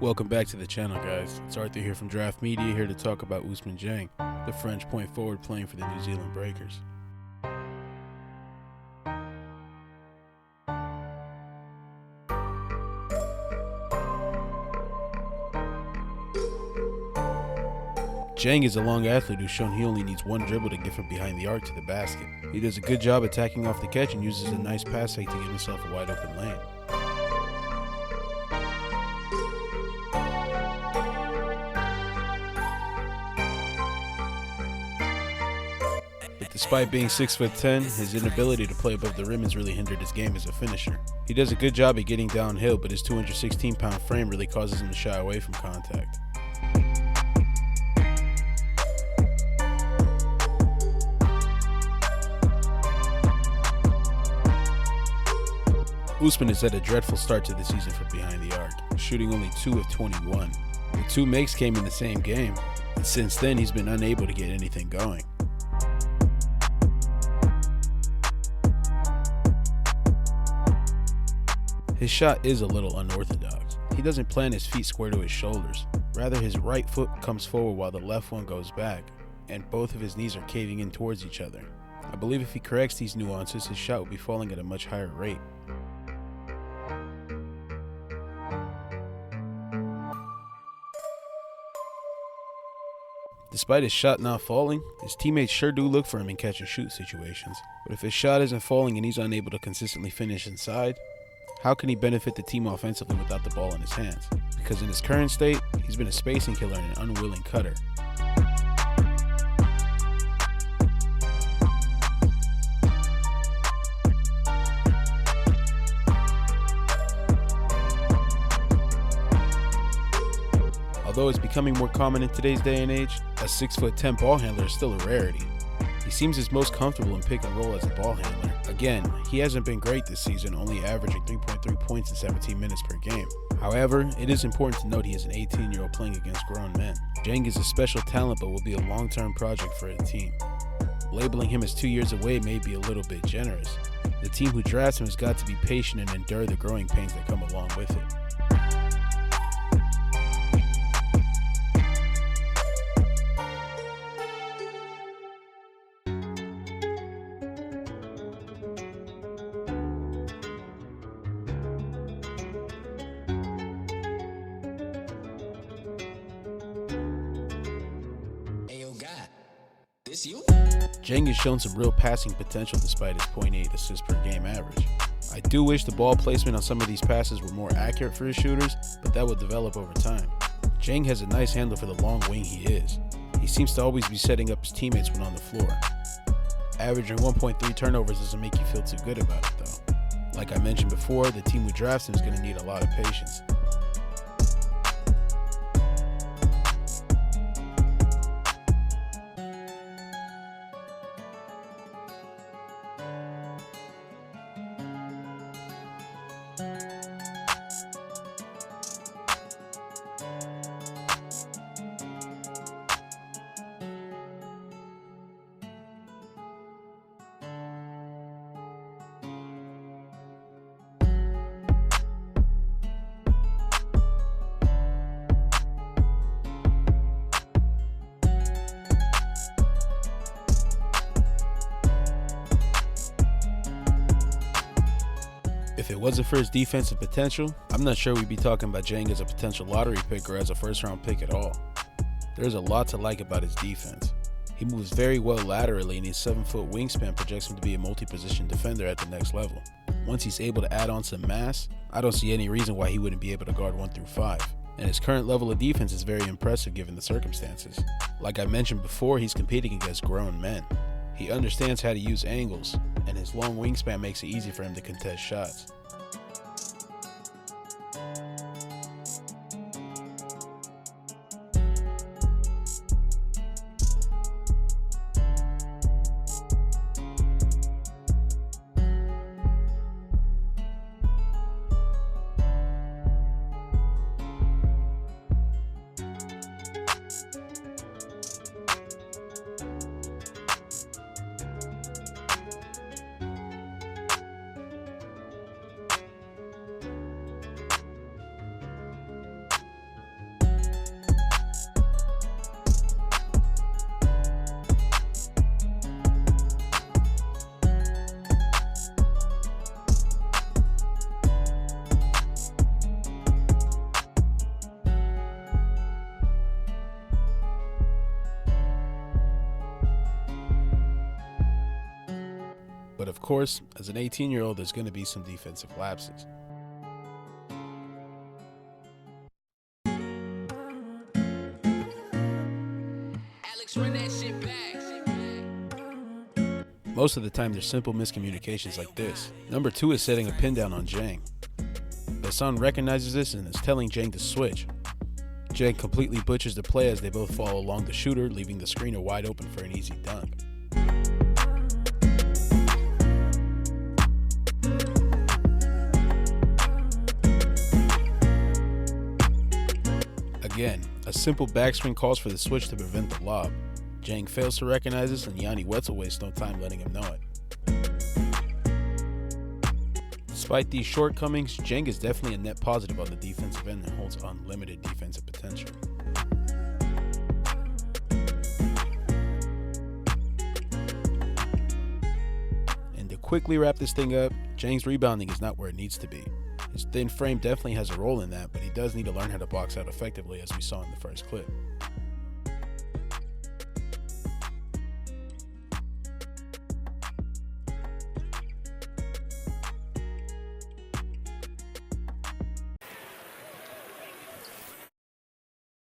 Welcome back to the channel, guys. It's Arthur here from Draft Media, here to talk about Ousmane Dieng, the French point forward playing for the New Zealand Breakers. Dieng is a long athlete who's shown he only needs one dribble to get from behind the arc to the basket. He does a good job attacking off the catch and uses a nice pass fake to give himself a wide open lane. But despite being 6'10", his inability to play above the rim has really hindered his game as a finisher. He does a good job at getting downhill, but his 216-pound frame really causes him to shy away from contact. Ousmane has had a dreadful start to the season from behind the arc, shooting only 2 of 21. The 2 makes came in the same game, and since then he's been unable to get anything going. His shot is a little unorthodox. He doesn't plant his feet square to his shoulders. Rather, his right foot comes forward while the left one goes back, and both of his knees are caving in towards each other. I believe if he corrects these nuances, his shot will be falling at a much higher rate. Despite his shot not falling, his teammates sure do look for him in catch-and-shoot situations. But if his shot isn't falling and he's unable to consistently finish inside, how can he benefit the team offensively without the ball in his hands? Because in his current state, he's been a spacing killer and an unwilling cutter. Although it's becoming more common in today's day and age, a 6'10" ball handler is still a rarity. He seems his most comfortable in pick and roll as a ball handler. Again, he hasn't been great this season, only averaging 3.3 points in 17 minutes per game. However, it is important to note he is an 18-year-old playing against grown men. Dieng is a special talent but will be a long-term project for the team. Labeling him as 2 years away may be a little bit generous. The team who drafts him has got to be patient and endure the growing pains that come along with it. Dieng has shown some real passing potential despite his 0.8 assists per game average. I do wish the ball placement on some of these passes were more accurate for his shooters, but that will develop over time. Dieng has a nice handle for the long wing he is. He seems to always be setting up his teammates when on the floor. Averaging 1.3 turnovers doesn't make you feel too good about it though. Like I mentioned before, the team who drafts him is going to need a lot of patience. If it wasn't for his defensive potential, I'm not sure we'd be talking about Dieng as a potential lottery pick or as a first-round pick at all. There's a lot to like about his defense. He moves very well laterally, and his 7-foot wingspan projects him to be a multi-position defender at the next level. Once he's able to add on some mass, I don't see any reason why he wouldn't be able to guard 1 through 5. And his current level of defense is very impressive given the circumstances. Like I mentioned before, he's competing against grown men. He understands how to use angles, and his long wingspan makes it easy for him to contest shots. course, as an 18-year-old, there's going to be some defensive lapses. Most of the time, there's simple miscommunications like this. Number 2 is setting a pin down on Dieng. Hassan recognizes this and is telling Dieng to switch. Dieng completely butchers the play as they both follow along the shooter, leaving the screener wide open for an easy dunk. Again, a simple backswing calls for the switch to prevent the lob. Dieng fails to recognize this, and Yanni Wetzel wastes no time letting him know it. Despite these shortcomings, Dieng is definitely a net positive on the defensive end and holds unlimited defensive potential. And to quickly wrap this thing up, Dieng's rebounding is not where it needs to be. His thin frame definitely has a role in that, but he does need to learn how to box out effectively, as we saw in the first clip.